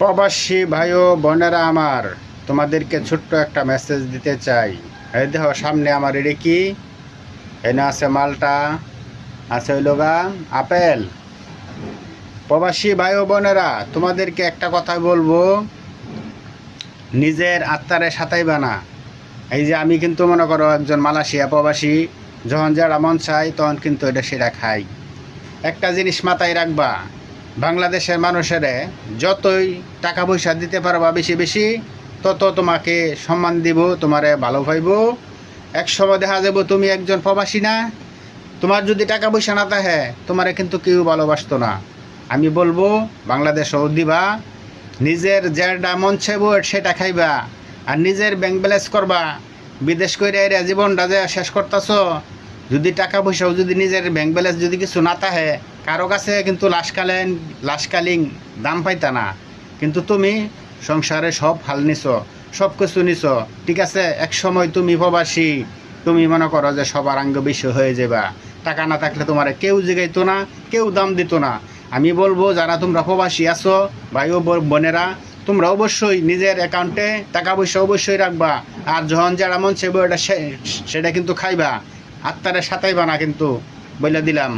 প্রবাসী ভাই ও বোনেরা আমার, তোমাদেরকে ছোট্ট একটা মেসেজ দিতে চাই। এই দেখো সামনে আমার এটা কি, এনে আছে মালটা, আছে হইল গা আপেল। প্রবাসী ভাই ও বোনেরা, তোমাদেরকে একটা কথা বলবো, নিজের আত্মারে সাতাইবা না। এই যে আমি কিন্তু মনে করো একজন মালয়েশিয়া প্রবাসী, যখন যারা মন চাই তখন কিন্তু এটা সেটা খাই। একটা জিনিস মাথায় রাখবা, বাংলাদেশের মানুষের যতই টাকা পয়সা দিতে পারবা বেশি বেশি, তত তোমাকে সম্মান দিব, তোমারে ভালো পাইব। এক সময় দেখা যাব তুমি একজন প্রবাসী না, তোমার যদি টাকা পয়সা না থাকে তোমারে কিন্তু কেউ ভালোবাসতো না। আমি বলবো বাংলাদেশও দিবা, নিজের যেটা মন চাইব সেটা খাইবা, আর নিজের ব্যাংক ব্যালেন্স করবা। বিদেশ করে এর জীবনটা যে শেষ করতেছ, যদি টাকা পয়সাও যদি নিজের ব্যাংক ব্যালেন্স যদি কিছু না থাকে, কারো কাছে কিন্তু লাশকালীন দাম পাইতা না। কিন্তু তুমি সংসারে সব হাল নিছ, সব কিছু নিছ, ঠিক আছে। এক সময় তুমি প্রবাসী, তুমি মনে করো যে সবার আঙ্গ বেশি হয়ে যাবা। টাকা না থাকলে তোমার কেউ জিগাইতো না, কেউ দাম দিত না। আমি বলবো যারা তোমরা প্রবাসী আছো ভাই ও বোনেরা, তোমরা অবশ্যই নিজের অ্যাকাউন্টে টাকা পয়সা অবশ্যই রাখবা। আর যখন যারা মন চাইব সেটা কিন্তু খাইবা, আত্মারে সাতাইবা না কিন্তু, বলে দিলাম।